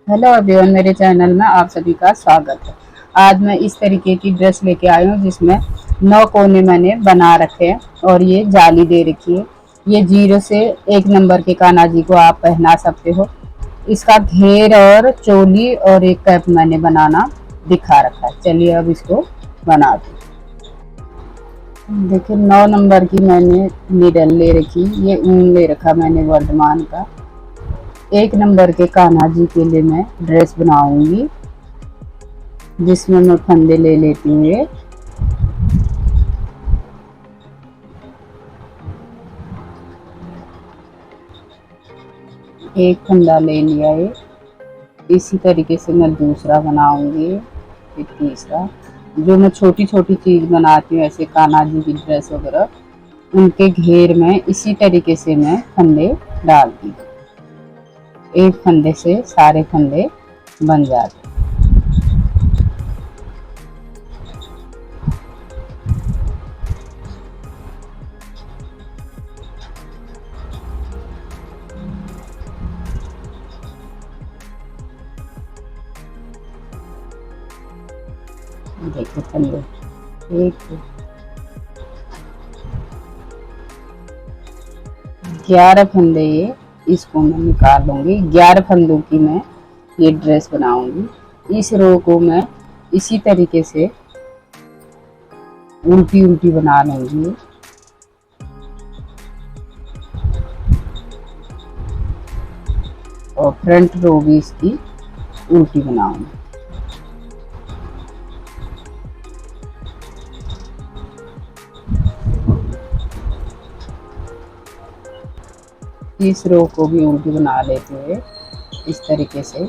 Hello everyone, मेरे channel में आप सभी का स्वागत है। आज मैं इस तरीके की ड्रेस लेके आई हूँ जिसमें 9 कोने मैंने बना रखे हैं और ये जाली दे रखी है। ये 0 से 1 नंबर के कान्हा जी को आप पहना सकते हो। इसका घेर और चोली और एक कैप मैंने बनाना दिखा रखा है। चलिए अब इसको बनाते हैं। देखिए 9 नंबर की मैंने नीडल ले रखी, ये ऊन ले रखा मैंने वर्धमान का। 1 नंबर के कान्हा जी के लिए मैं ड्रेस बनाऊंगी जिसमें मैं फंदे ले लेती हूँ। एक फंदा ले लिया है। इसी तरीके से मैं दूसरा बनाऊंगी, फिर तीसरा। जो मैं छोटी छोटी चीज बनाती हूँ ऐसे कान्हा जी की ड्रेस वगैरह, उनके घेर में इसी तरीके से मैं फंदे डालती हूँ। एक फंदे से सारे फंदे बन जाते। देखो फंदे, एक 11 फंदे, ये इसको मैं निकाल लूंगी। 11 फंदों की मैं ये ड्रेस बनाऊंगी। इस रो को मैं इसी तरीके से उल्टी उल्टी बना लूंगी और फ्रंट रो भी इसकी उल्टी बनाऊंगी। इस रो को भी उल्टी बना लेते हुए इस तरीके से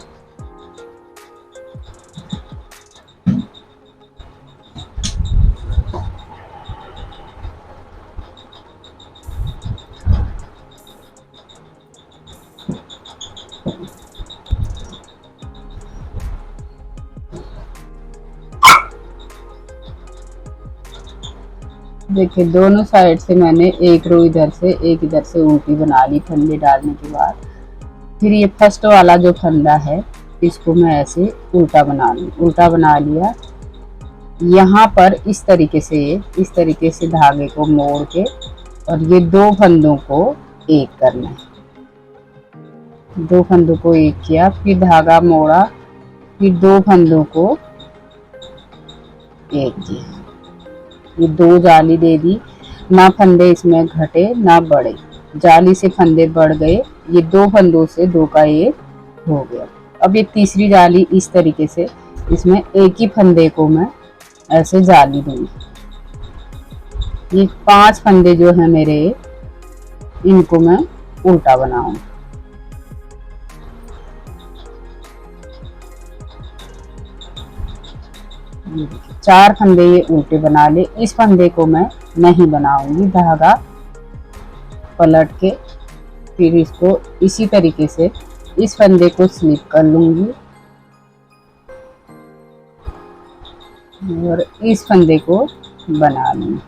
देखिए दोनों साइड से मैंने एक रो इधर से एक इधर से उल्टी बना ली फंदे डालने के बाद। फिर ये फर्स्ट वाला जो फंदा है इसको मैं ऐसे उल्टा बना लूँ। उल्टा बना लिया, यहाँ पर इस तरीके से धागे को मोड़ के और ये 2 फंदों को एक करना है। 2 फंदों को एक किया, फिर धागा मोड़ा, फिर 2 फंदों को एक किया। ये 2 जाली दे दी, ना फंदे इसमें घटे ना बढ़े। जाली से फंदे बढ़ गए, ये 2 फंदों से 2 का 1 हो गया। अब ये तीसरी जाली इस तरीके से, इसमें एक ही फंदे को मैं ऐसे जाली दूंगी। ये 5 फंदे जो है मेरे, इनको मैं उल्टा बनाऊंगी। ये देखिए 4 फंदे ये उल्टे बना ले। इस फंदे को मैं नहीं बनाऊंगी, धागा पलट के फिर इसको इसी तरीके से इस फंदे को स्लिप कर लूंगी और इस फंदे को बना लूंगी।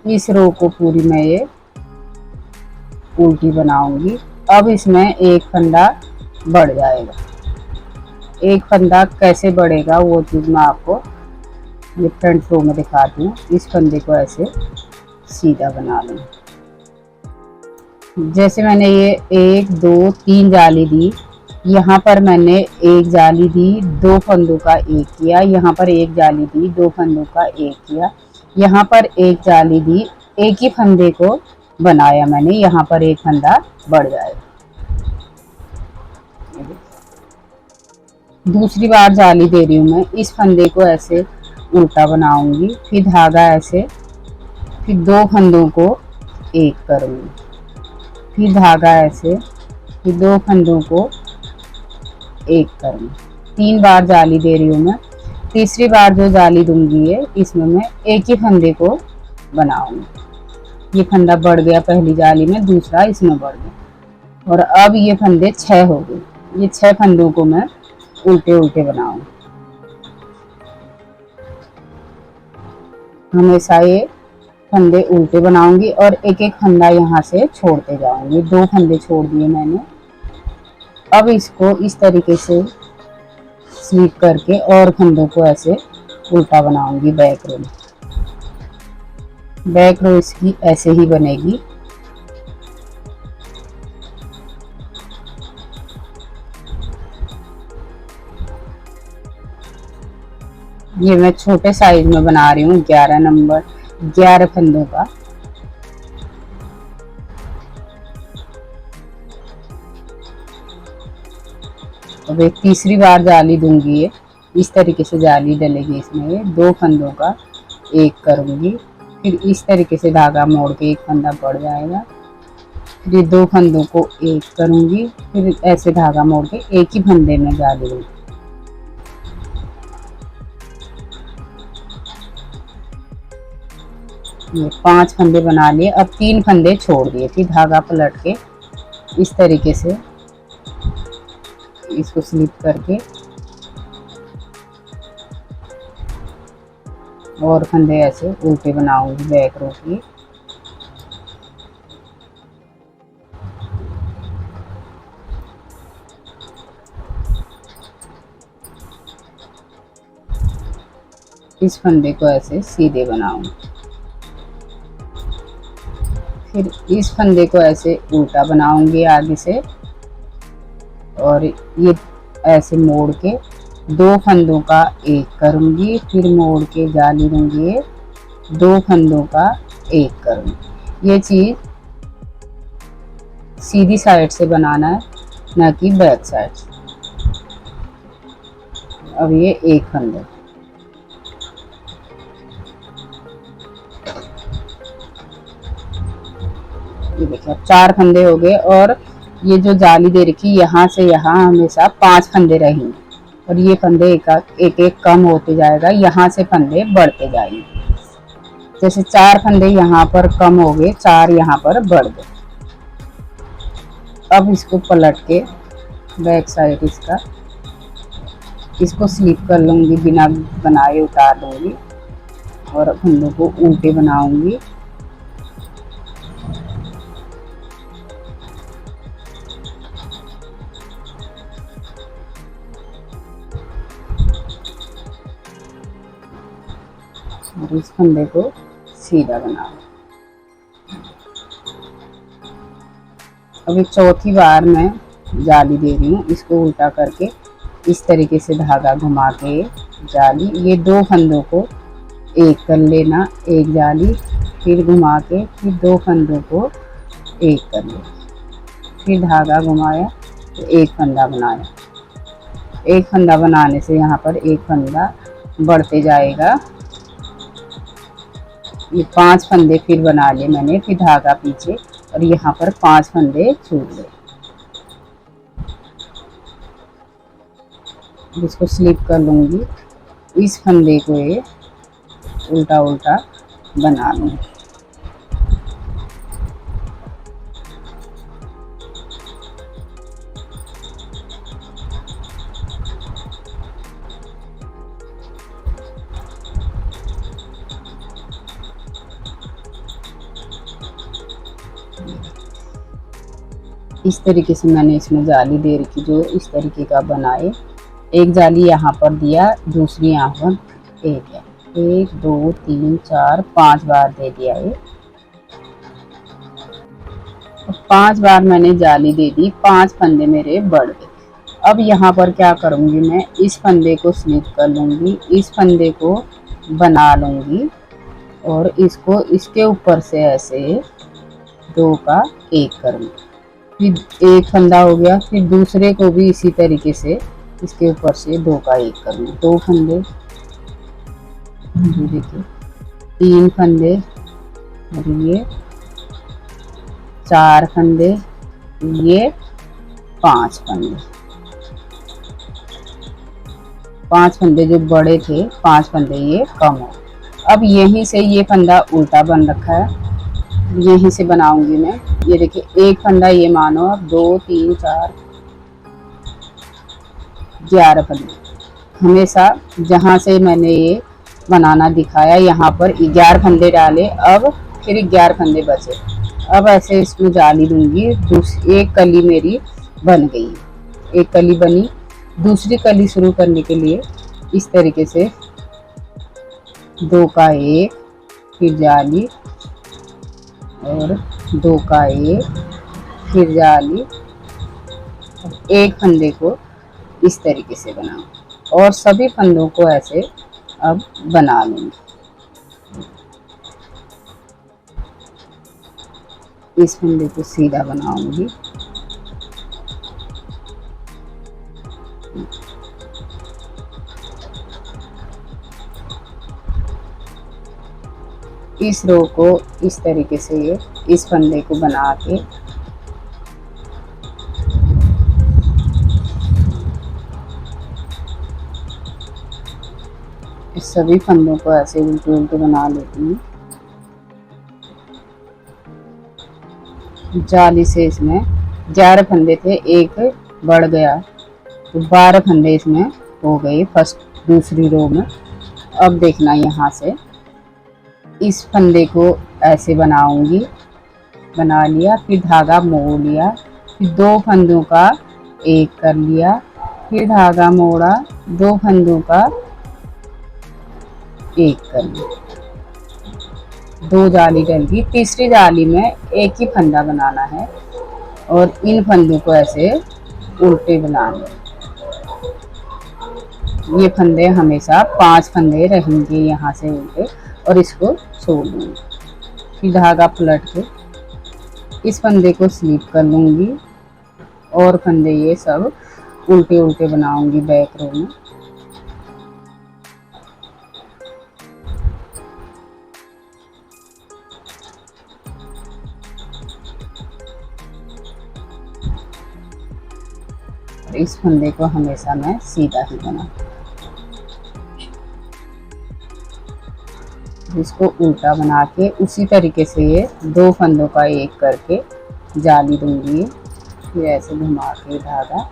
इस रो को पूरी मैं ये उल्टी बनाऊंगी। अब इसमें एक फंदा बढ़ जाएगा। एक फंदा कैसे बढ़ेगा वो चीज़ मैं आपको ये फ्रंट रो में दिखाती हूँ। इस फंदे को ऐसे सीधा बना लूँ। जैसे मैंने ये 1 2 3 जाली दी, यहाँ पर मैंने एक जाली दी, 2 फंदों का एक किया, यहाँ पर एक जाली दी, 2 फंदों का एक किया, यहाँ पर एक जाली दी, एक ही फंदे को बनाया मैंने, यहाँ पर एक फंदा बढ़ जाएगा। दूसरी बार जाली दे रही हूँ मैं। इस फंदे को ऐसे उल्टा बनाऊंगी, फिर धागा ऐसे, फिर 2 फंदों को एक करूंगी, फिर धागा ऐसे, फिर 2 फंदों को एक करूंगी। 3 बार जाली दे रही हूँ मैं। तीसरी बार जो जाली दूंगी है इसमें मैं एक ही फंदे को बनाऊंगी। ये फंदा बढ़ गया पहली जाली में, दूसरा इसमें बढ़ गया और अब ये फंदे 6 हो गए। ये 6 फंदों को मैं उल्टे उल्टे बनाऊंगी। हमेशा ये फंदे उल्टे बनाऊंगी और एक एक फंदा यहाँ से छोड़ते जाऊंगी। 2 फंदे छोड़ दिए मैंने। अब इसको इस तरीके से स्लिप करके और फंदों को ऐसे उल्टा बनाऊंगी। बैक रो इसकी ऐसे ही बनेगी। ये मैं छोटे साइज में बना रही हूँ, 11 नंबर 11 फंदों का। अब एक तीसरी बार जाली दूंगी। ये इस तरीके से जाली डलेगी इसमें। 2 फंदों का एक करूंगी, फिर इस तरीके से धागा मोड़ के एक फंदा बढ़ जाएगा। फिर ये 2 फंदों को एक करूंगी, फिर ऐसे धागा मोड़ के एक ही फंदे में जाली दूंगी। ये 5 फंदे बना लिए। अब 3 फंदे छोड़ दिए, फिर धागा पलट के इस तरीके से इसको स्लिप करके और फंदे ऐसे उल्टे बनाऊंगी बैक रो की। इस फंदे को ऐसे सीधे बनाऊंगी, फिर इस फंदे को ऐसे उल्टा बनाऊंगी आगे से और ये ऐसे मोड़ के 2 फंदों का एक करूंगी, फिर मोड़ के जाली दूंगी। 2 फंदों का एक करूंगी। ये चीज सीधी साइड से बनाना है, ना कि बैक साइड से। अब ये एक फंदा, ये देखिए 4 फंदे हो गए। और ये जो जाली दे रखी यहाँ से यहाँ हमेशा 5 फंदे रहेंगे और ये फंदे एक एक कम होते जाएगा, यहाँ से फंदे बढ़ते जाएंगे। जैसे 4 फंदे यहाँ पर कम हो गए, 4 यहाँ पर बढ़ गए। अब इसको पलट के बैक साइड इसको स्लिप कर लूंगी, बिना बनाए उतार दूंगी और फंदों को उल्टे बनाऊंगी। और इस फंदे को सीधा बनाओ। अभी चौथी बार मैं जाली दे रही हूँ। इसको उल्टा करके इस तरीके से धागा घुमा के जाली, ये 2 फंदों को एक कर लेना, एक जाली, फिर घुमा के फिर 2 फंदों को एक कर लेना, फिर धागा घुमाया तो एक फंदा बनाया। एक फंदा बनाने से यहाँ पर एक फंदा बढ़ते जाएगा। ये 5 फंदे फिर बना लिए मैंने, फिर धागा पीछे और यहाँ पर 5 फंदे छूट गए। इसको स्लिप कर लूंगी, इस फंदे को ये उल्टा उल्टा बना लूंगी। इस तरीके से मैंने इसमें जाली दे रखी, जो इस तरीके का बनाए। एक जाली यहाँ पर दिया, दूसरी यहाँ पर एक है। 1 2 3 4 5 बार दे दिया ये। 5 बार मैंने जाली दे दी, 5 फंदे मेरे बढ़ गए। अब यहाँ पर क्या करूँगी, मैं इस फंदे को स्लिप कर लूँगी, इस फंदे को बना लूँगी और इसको इसके ऊपर से ऐसे 2 का एक करूँगी। फिर एक फंदा हो गया, फिर दूसरे को भी इसी तरीके से इसके ऊपर से 2 का एक करूँगी। 2 फंदे, देखिए 3 फंदे और ये 4 फंदे, ये 5 फंदे। 5 फंदे जो बड़े थे, 5 फंदे ये कम हो। अब यहीं से ये फंदा उल्टा बन रखा है, यहीं से बनाऊंगी मैं। ये देखिए एक फंदा, ये मानो अब 2 3 4 11 फंदे। हमेशा जहाँ से मैंने ये बनाना दिखाया। यहाँ पर 11 फंदे डाले, अब फिर 11 फंदे बचे। अब ऐसे इसमें जाली दूंगी। एक कली मेरी बन गई, एक कली बनी। दूसरी कली शुरू करने के लिए इस तरीके से 2 का 1, फिर जाली, और 2 का 1, फिर जाली। एक फंदे को इस तरीके से बनाऊं और सभी फंदों को ऐसे अब बना लूंगी। इस फंदे को सीधा बनाऊंगी। इस रो को इस तरीके से इस फंदे को बना के इस सभी फंदों को ऐसे उल्टे उल्टे बना लेती हूँ। जाली से इसमें 11 फंदे थे, एक बढ़ गया तो 12 फंदे इसमें हो गए फर्स्ट दूसरी रो में। अब देखना, यहाँ से इस फंदे को ऐसे बनाऊंगी, बना लिया, फिर धागा मोड़ लिया, फिर 2 फंदों का 1 कर लिया, फिर धागा मोड़ा, 2 फंदों का 1 कर लिया, 2 जाली डल गई। तीसरी जाली में एक ही फंदा बनाना है और इन फंदों को ऐसे उल्टे बनाने। ये फंदे हमेशा 5 फंदे रहेंगे यहाँ से उल्टे, और इसको छोड़ दूंगी। फिर धागा पलट के इस फंदे को स्लिप कर लूंगी और फंदे ये सब उल्टे उल्टे बनाऊंगी बैक रो में। इस फंदे को हमेशा मैं सीधा ही बनाऊंगी। इसको उल्टा बना के उसी तरीके से ये 2 फंदों का 1 करके जाली दूंगी, फिर ऐसे घुमा के धागा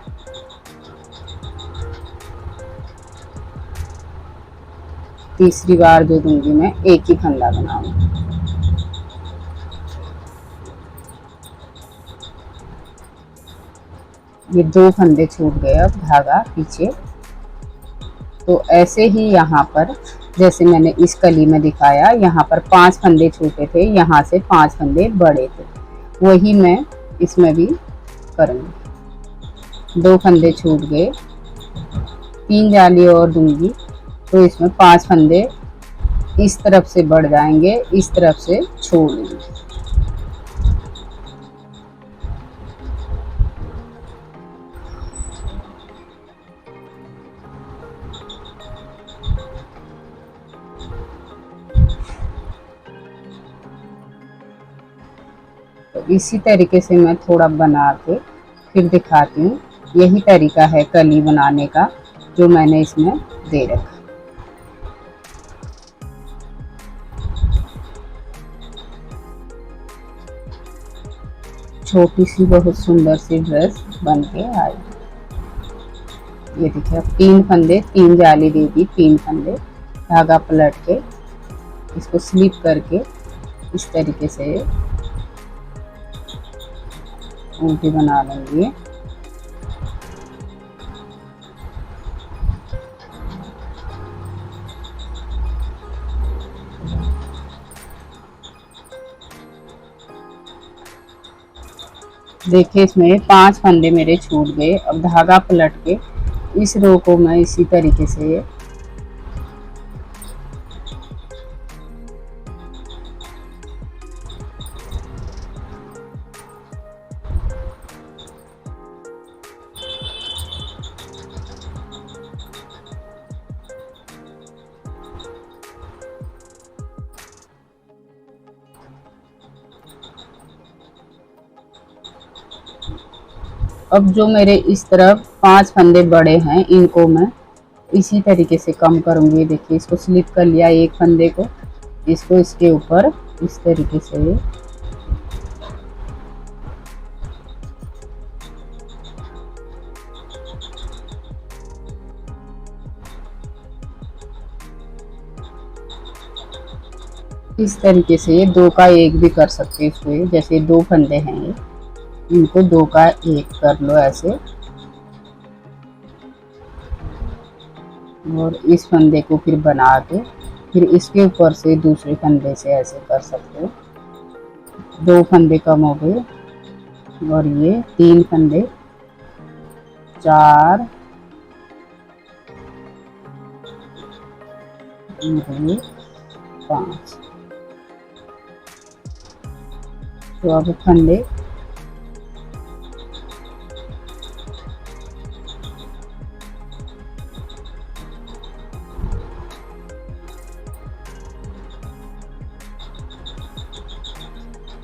तीसरी बार जो दूंगी मैं एक ही फंदा बनाऊंगी। ये 2 फंदे छूट गए, अब धागा पीछे। तो ऐसे ही यहाँ पर जैसे मैंने इस कली में दिखाया, यहाँ पर 5 फंदे छूटे थे, यहाँ से 5 फंदे बड़े थे, वही मैं इसमें भी करूँगी। 2 फंदे छूट गए, 3 जाली और दूंगी तो इसमें 5 फंदे इस तरफ से बढ़ जाएंगे, इस तरफ से छोड़ देंगे। तो इसी तरीके से मैं थोड़ा बना के फिर दिखाती हूँ। यही तरीका है कली बनाने का जो मैंने इसमें दे रखा। छोटी सी बहुत सुंदर सी ड्रेस बन के आई। ये देखिए, 3 फंदे, 3 जाली दे दी, 3 फंदे, धागा पलट के इसको स्लिप करके इस तरीके से उल्टी बना लेंगे। देखिए, इसमें 5 फंदे मेरे छूट गए। अब धागा पलट के इस रो को मैं इसी तरीके से अब जो मेरे इस तरफ 5 फंदे बड़े हैं, इनको मैं इसी तरीके से कम करूंगी। देखिए, इसको स्लिप कर लिया एक फंदे को, इसको इसके ऊपर इस तरीके से इस तरीके से ये 2 का 1 भी कर सकते हैं इसको। जैसे 2 फंदे हैं ये, इनको 2 का 1 कर लो ऐसे, और इस फंदे को फिर बना के फिर इसके ऊपर से दूसरे फंदे से ऐसे कर सकते हो। 2 फंदे कम हो गए, और ये 3 फंदे, 4, ये 5। तो अब फंदे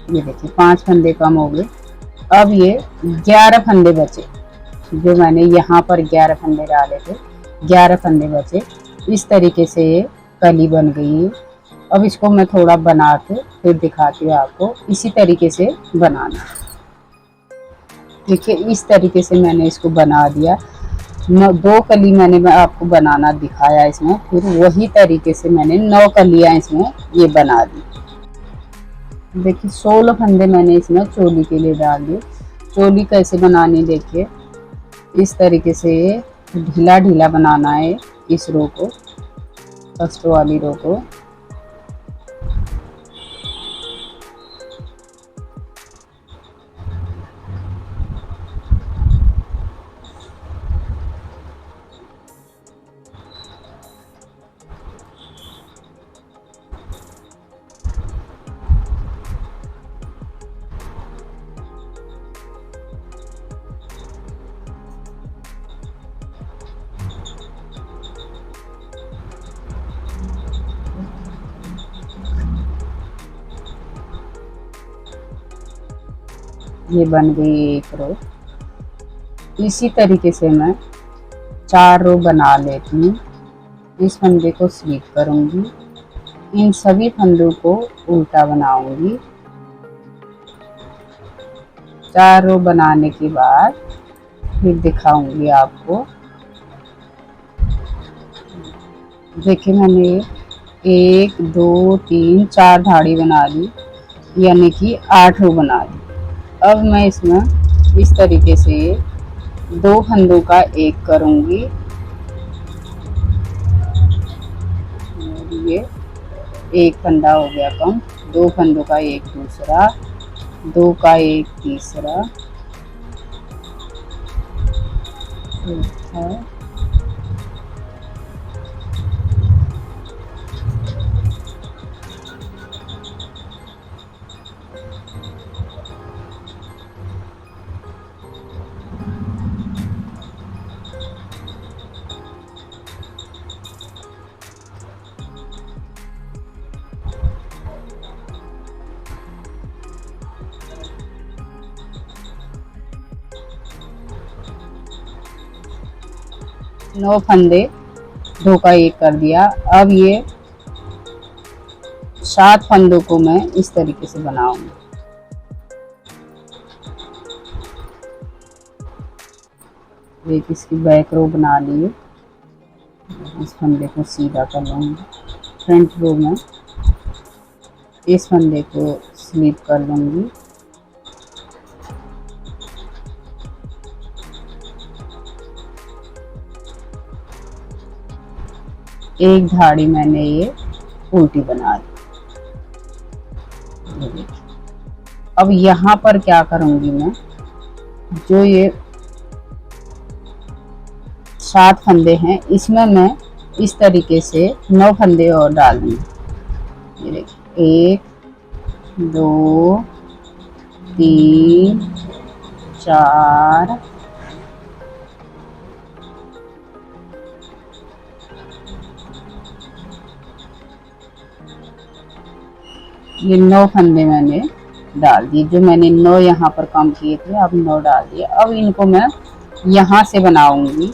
ये देखिए 5 फंदे कम हो गए। अब ये 11 फंदे बचे, जो मैंने यहाँ पर 11 फंदे डाले थे, 11 फंदे बचे। इस तरीके से ये कली बन गई है। अब इसको मैं थोड़ा बना के फिर दिखाती हूँ आपको। इसी तरीके से बनाना, देखिए इस तरीके से मैंने इसको बना दिया। 2 कली मैंने आपको बनाना दिखाया इसमें, फिर वही तरीके से मैंने 9 कलियां इसमें ये बना दी। देखिए 16 फंदे मैंने इसमें चोली के लिए डाल दिए। चोली कैसे बनानी देखिए, इस तरीके से ढीला ढीला बनाना है इस रो को, फर्स्ट वाली रो को। ये बन गई एक रो। इसी तरीके से मैं 4 रो बना लेती हूँ। इस फंदे को स्लिप करूंगी, इन सभी फंदों को उल्टा बनाऊंगी। 4 रो बनाने के बाद फिर दिखाऊंगी आपको। देखिए मैंने 1 2 3 4 धाड़ी बना ली, यानी कि 8 रो बना ली। अब मैं इसमें इस तरीके से 2 फंदों का 1 करूंगी, ये 1 फंदा हो गया कम। 2 फंदों का 1 दूसरा, 2 का 1 तीसरा, चौथा, 9 फंदे 2 का 1 कर दिया। अब ये 7 फंदों को मैं इस तरीके से बनाऊंगी। एक इसकी बैक रो बना लिए, इस फंदे को सीधा कर लूँगी। फ्रंट रो में इस फंदे को स्लिप कर लूँगी। एक धाड़ी मैंने ये उल्टी बना दी। अब यहाँ पर क्या करूँगी मैं, जो ये 7 फंदे हैं इसमें मैं इस तरीके से 9 फंदे और डाल दूँगी। ये देखिए 1 2 3 4 ये 9 फंदे मैंने डाल दिए। जो मैंने 9 यहाँ पर कम किए थे, अब 9 डाल दिए। अब इनको मैं यहाँ से बनाऊंगी।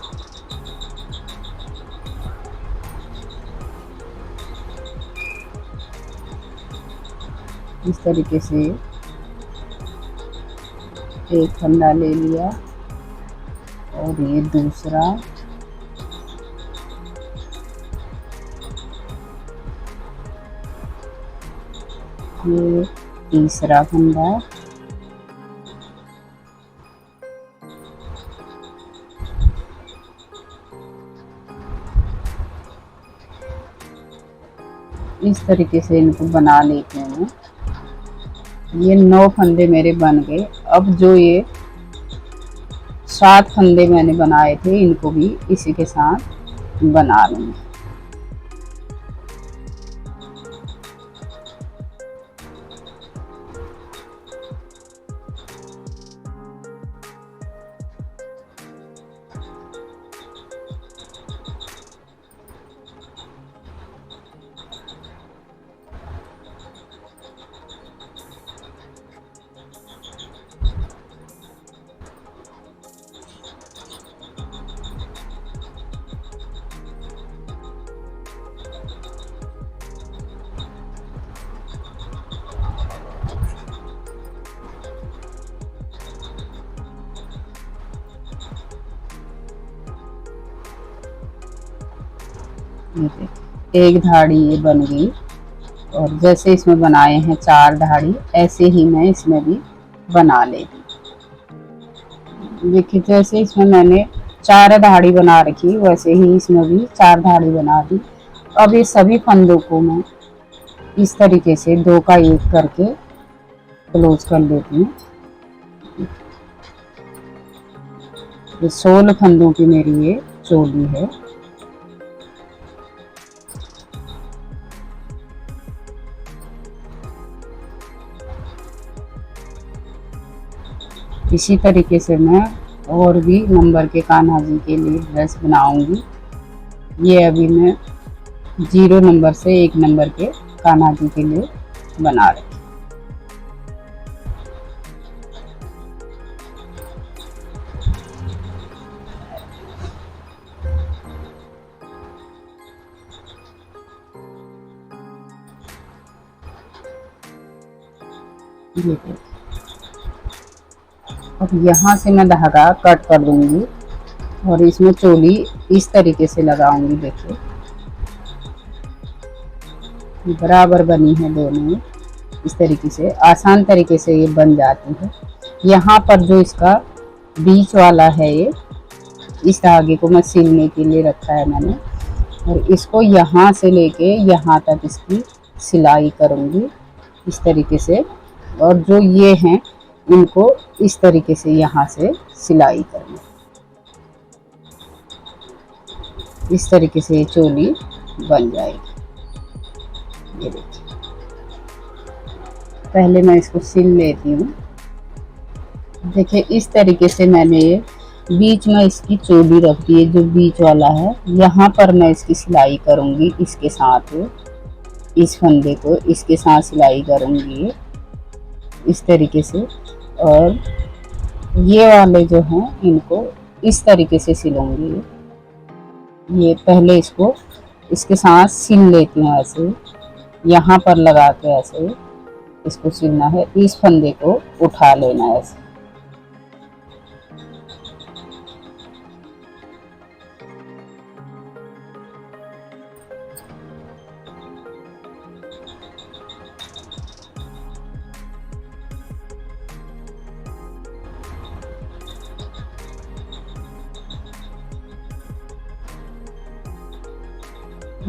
इस तरीके से एक फंदा ले लिया, और ये दूसरा, ये तीसरा फंदा, इस तरीके से इनको बना लेती हूँ मैं। ये 9 फंदे मेरे बन गए। अब जो ये 7 फंदे मैंने बनाए थे इनको भी इसी के साथ बना लूँगी। एक धाड़ी ये बन गई, और जैसे इसमें बनाए हैं 4 धाड़ी, ऐसे ही मैं इसमें भी बना लेती। देखिए जैसे इसमें मैंने 4 धाड़ी बना रखी, वैसे ही इसमें भी 4 धाड़ी बना दी। अब ये सभी फंदों को मैं इस तरीके से 2 का 1 करके क्लोज कर लेती हूँ। ये 16 फंदों की मेरी ये चोली है। इसी तरीके से मैं और भी नंबर के कान्हा जी के लिए ड्रेस बनाऊंगी। ये अभी मैं 0 नंबर से 1 नंबर के कान्हा जी के लिए बना रही। अब यहाँ से मैं धागा कट कर दूंगी और इसमें चोली इस तरीके से लगाऊंगी। देखिए बराबर बनी है दोनों, इस तरीके से आसान तरीके से ये बन जाती है। यहाँ पर जो इसका बीच वाला है, ये इस धागे को मैं सिलने के लिए रखा है मैंने, और इसको यहाँ से लेके यहाँ तक इसकी सिलाई करूँगी इस तरीके से। और जो ये हैं इनको इस तरीके से यहाँ से सिलाई करनी। इस तरीके से ये चोली बन जाएगी। ये देखिए, पहले मैं इसको सिल लेती हूँ। देखिए इस तरीके से मैंने ये बीच में इसकी चोली रख दी है। जो बीच वाला है यहाँ पर मैं इसकी सिलाई करूँगी, इसके साथ इस फंदे को इसके साथ सिलाई करूँगी इस तरीके से। और ये वाले जो हैं इनको इस तरीके से सिलूंगी। ये पहले इसको इसके साथ सिल लेती हूँ, ऐसे यहाँ पर लगा के ऐसे इसको सिलना है। इस फंदे को उठा लेना है ऐसे।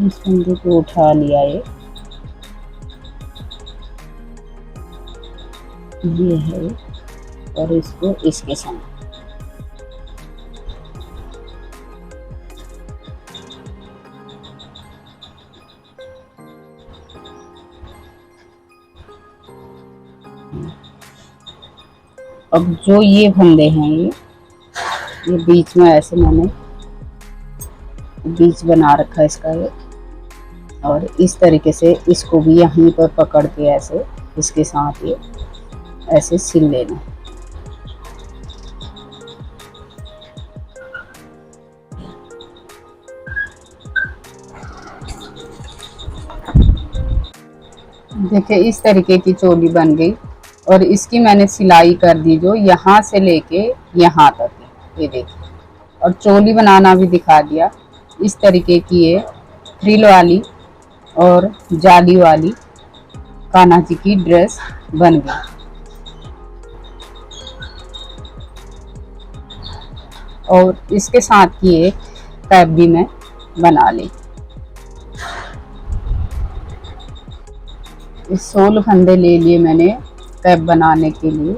इस फंदे को उठा लिया ये है, और इसको इसके साथ अब जो ये फंदे हैं ये बीच में ऐसे मैंने बीच बना रखा है इसका ये, और इस तरीके से इसको भी यहीं पर पकड़ के ऐसे इसके साथ ये ऐसे सिल लेना। देखिए इस तरीके की चोली बन गई, और इसकी मैंने सिलाई कर दी जो यहाँ से लेके यहाँ तक है। ये देखिए, और चोली बनाना भी दिखा दिया। इस तरीके की ये फ्रिल वाली और जाली वाली कान्हा जी की ड्रेस बन गई। और इसके साथ की एक कैप भी मैं बना ली। इस 16 फंदे ले लिए मैंने कैप बनाने के लिए।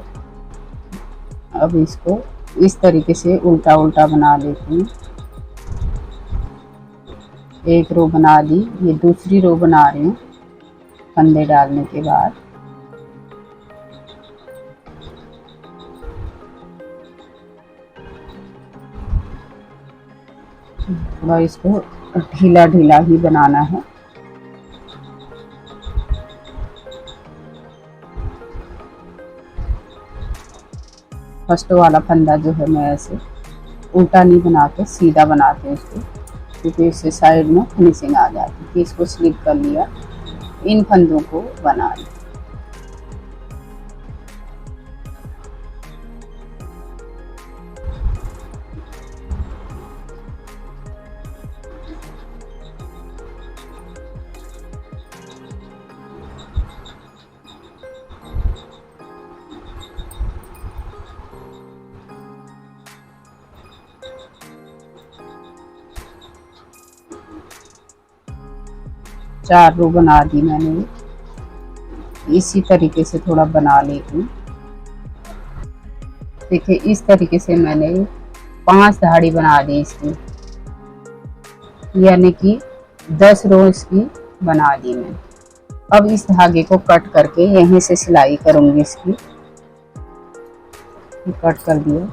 अब इसको इस तरीके से उल्टा उल्टा बना लेती हूँ। एक रो बना दी, ये दूसरी रो बना रही हूँ फंदे डालने के बाद। थोड़ा इसको ढीला ढीला ही बनाना है। फर्स्ट वाला फंदा जो है मैं ऐसे उल्टा नहीं बना के सीधा बनाती हूँ इसको, क्योंकि इससे साइड में फिनिशिंग आ जाती है। इसको स्लिप कर लिया, इन फंदों को बना लिया। चार रो बना दी मैंने। इसी तरीके से थोड़ा बना लेती हूँ। देखिए इस तरीके से मैंने 5 धाड़ी बना दी इसकी, यानी कि 10 रो इसकी बना दी मैं। अब इस धागे को कट करके यहीं से सिलाई करूंगी इसकी। कट कर दिया।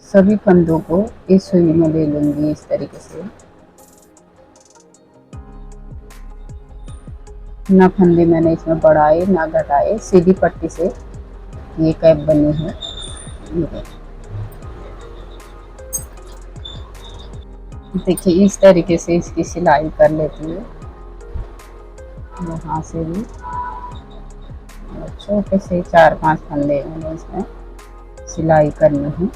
सभी फंदों को इस सुई में ले लूंगी इस तरीके से। ना फंदे मैंने इसमें बढ़ाए ना घटाए, सीधी पट्टी से ये कैप बनी है। देखिए इस तरीके से इसकी सिलाई कर लेती है। यहाँ से भी छोटे से 4-5 फंदे मैंने इसमें सिलाई करनी है।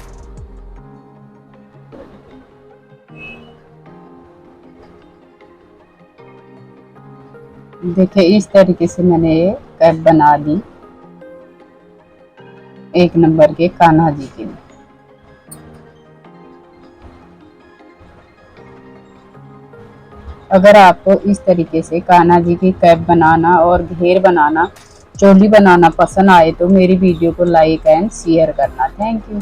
देखिए इस तरीके से मैंने ये कैप बना दी 1 नंबर के कान्हा जी के लिए। अगर आपको इस तरीके से कान्हा जी की कैप बनाना और घेर बनाना, चोली बनाना पसंद आए तो मेरी वीडियो को लाइक एंड शेयर करना। Thank you.